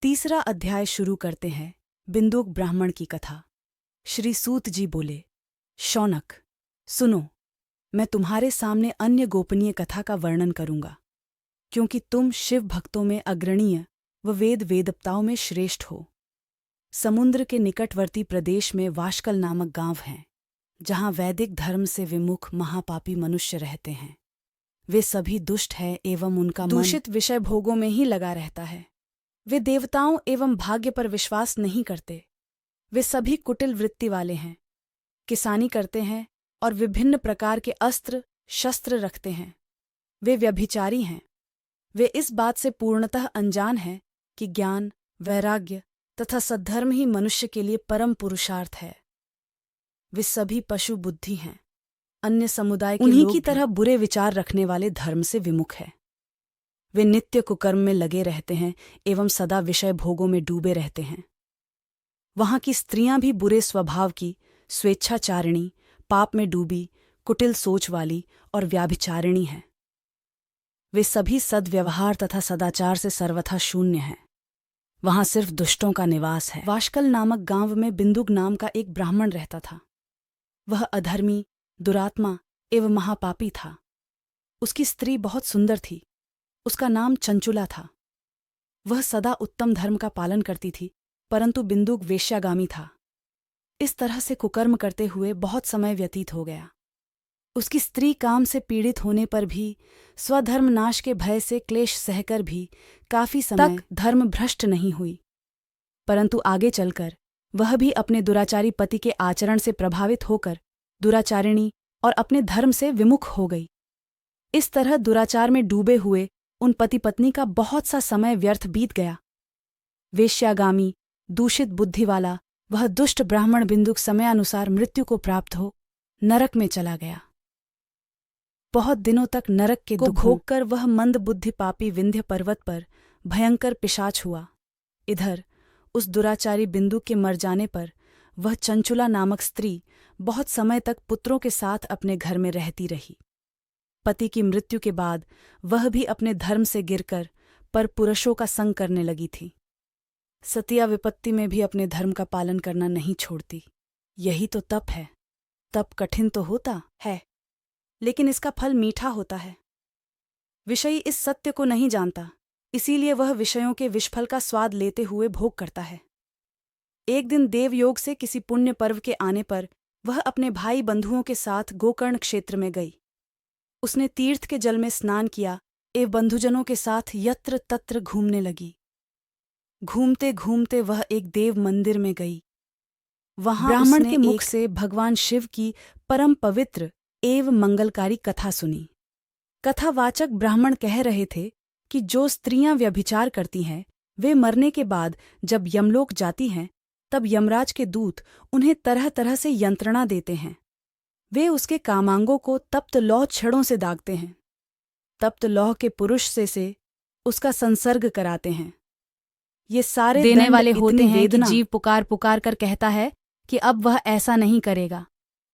तीसरा अध्याय शुरू करते हैं बिंदुक ब्राह्मण की कथा। श्री सूत जी बोले, शौनक, सुनो, मैं तुम्हारे सामने अन्य गोपनीय कथा का वर्णन करूंगा, क्योंकि तुम शिव भक्तों में अग्रणीय व वेदताओं में श्रेष्ठ हो। समुद्र के निकटवर्ती प्रदेश में वाशकल नामक गांव है, जहां वैदिक धर्म से विमुख महापापी मनुष्य रहते हैं। वे सभी दुष्ट हैं एवं उनका मन दूषित विषय भोगों में ही लगा रहता है। वे देवताओं एवं भाग्य पर विश्वास नहीं करते। वे सभी कुटिल वृत्ति वाले हैं, किसानी करते हैं और विभिन्न प्रकार के अस्त्र शस्त्र रखते हैं। वे व्यभिचारी हैं। वे इस बात से पूर्णतः अनजान हैं कि ज्ञान, वैराग्य तथा सद्धर्म ही मनुष्य के लिए परम पुरुषार्थ है। वे सभी पशु बुद्धि हैं। अन्य समुदाय के उन्हीं की तरह बुरे विचार रखने वाले धर्म से विमुख है। वे नित्य कुकर्म में लगे रहते हैं एवं सदा विषय भोगों में डूबे रहते हैं। वहां की स्त्रियां भी बुरे स्वभाव की, स्वेच्छाचारिणी, पाप में डूबी, कुटिल सोच वाली और व्याभिचारिणी हैं। वे सभी सद्व्यवहार तथा सदाचार से सर्वथा शून्य हैं। वहां सिर्फ दुष्टों का निवास है। वाशकल नामक गांव में बिंदुक नाम का एक ब्राह्मण रहता था। वह अधर्मी, दुरात्मा एवं महापापी था। उसकी स्त्री बहुत सुंदर थी। उसका नाम चंचुला था। वह सदा उत्तम धर्म का पालन करती थी, परंतु बिंदुक वेश्यागामी था। इस तरह से कुकर्म करते हुए बहुत समय व्यतीत हो गया। उसकी स्त्री काम से पीड़ित होने पर भी, स्वधर्म नाश के भय से क्लेश सहकर भी काफी समय तक धर्म भ्रष्ट नहीं हुई। परंतु आगे चलकर वह भी अपने दुराचारी पति के आचरण से प्रभावित होकर दुराचारिणी और अपने धर्म से विमुख हो गई। इस तरह दुराचार में डूबे हुए उन पति पत्नी का बहुत सा समय व्यर्थ बीत गया। वेश्यागामी, दूषित बुद्धि वाला वह दुष्ट ब्राह्मण बिंदुक समयानुसार मृत्यु को प्राप्त हो नरक में चला गया। बहुत दिनों तक नरक के दुख भोगकर वह मंद बुद्धि पापी विंध्य पर्वत पर भयंकर पिशाच हुआ। इधर उस दुराचारी बिंदुक के मर जाने पर वह चंचुला नामक स्त्री बहुत समय तक पुत्रों के साथ अपने घर में रहती रही। पति की मृत्यु के बाद वह भी अपने धर्म से गिरकर पर पुरुषों का संग करने लगी थी। सतिया विपत्ति में भी अपने धर्म का पालन करना नहीं छोड़ती। यही तो तप है। तप कठिन तो होता है, लेकिन इसका फल मीठा होता है। विषयी इस सत्य को नहीं जानता, इसीलिए वह विषयों के विषफल का स्वाद लेते हुए भोग करता है। एक दिन देवयोग से किसी पुण्य पर्व के आने पर वह अपने भाई बंधुओं के साथ गोकर्ण क्षेत्र में गई। उसने तीर्थ के जल में स्नान किया एवं बंधुजनों के साथ यत्र तत्र घूमने लगी। घूमते घूमते वह एक देव मंदिर में गई। वहां ब्राह्मण के मुख से भगवान शिव की परम पवित्र एवं मंगलकारी कथा सुनी। कथावाचक ब्राह्मण कह रहे थे कि जो स्त्रियां व्यभिचार करती हैं, वे मरने के बाद जब यमलोक जाती हैं, तब यमराज के दूत उन्हें तरह तरह से यंत्रणा देते हैं। वे उसके कामांगों को तप्त लौह छड़ों से दागते हैं। तप्त लौह के पुरुष से उसका संसर्ग कराते हैं। ये सारे देने वाले होते हैं कि जीव पुकार पुकार कर कहता है कि अब वह ऐसा नहीं करेगा,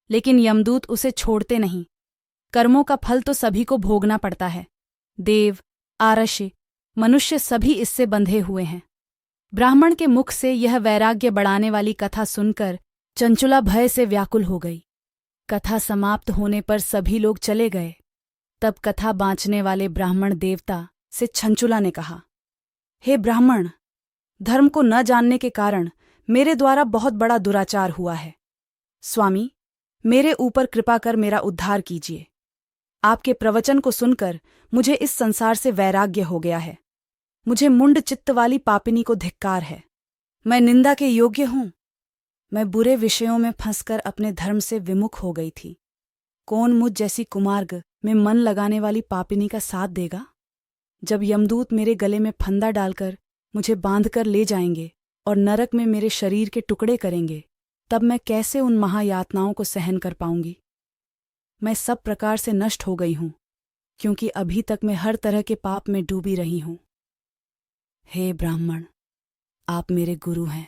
लेकिन यमदूत उसे छोड़ते नहीं। कर्मों का फल तो सभी को भोगना पड़ता है। देव, आरष्य, मनुष्य सभी इससे बंधे हुए हैं। ब्राह्मण के मुख से यह वैराग्य बढ़ाने वाली कथा सुनकर चंचुला भय से व्याकुल हो गई। कथा समाप्त होने पर सभी लोग चले गए। तब कथा बाँचने वाले ब्राह्मण देवता से चंचुला ने कहा, हे ब्राह्मण, धर्म को न जानने के कारण मेरे द्वारा बहुत बड़ा दुराचार हुआ है। स्वामी, मेरे ऊपर कृपा कर मेरा उद्धार कीजिए। आपके प्रवचन को सुनकर मुझे इस संसार से वैराग्य हो गया है। मुझे मुंड चित्त वाली पापिनी को धिक्कार है। मैं निंदा के योग्य हूं। मैं बुरे विषयों में फंसकर अपने धर्म से विमुख हो गई थी। कौन मुझ जैसी कुमार्ग में मन लगाने वाली पापिनी का साथ देगा? जब यमदूत मेरे गले में फंदा डालकर मुझे बांधकर ले जाएंगे और नरक में मेरे शरीर के टुकड़े करेंगे, तब मैं कैसे उन महायातनाओं को सहन कर पाऊंगी? मैं सब प्रकार से नष्ट हो गई हूं, क्योंकि अभी तक मैं हर तरह के पाप में डूबी रही हूं। हे ब्राह्मण, आप मेरे गुरु हैं।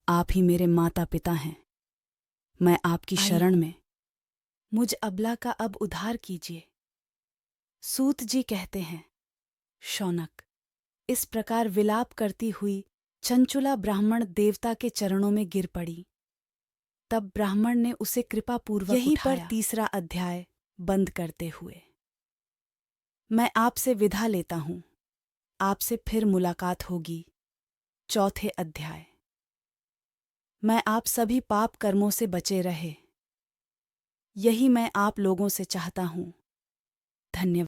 आप ही मेरे माता पिता हैं। मैं आपकी शरण में। मुझ अबला का अब उद्धार कीजिए। सूत जी कहते हैं, शौनक, इस प्रकार विलाप करती हुई चंचुला ब्राह्मण देवता के चरणों में गिर पड़ी। तब ब्राह्मण ने उसे कृपापूर्वक यहीं उठाया। पर तीसरा अध्याय बंद करते हुए मैं आपसे विदा लेता हूँ। आपसे फिर मुलाकात होगी। चौथे अध्याय। मैं आप सभी पाप कर्मों से बचे रहे, यही मैं आप लोगों से चाहता हूँ। धन्यवाद।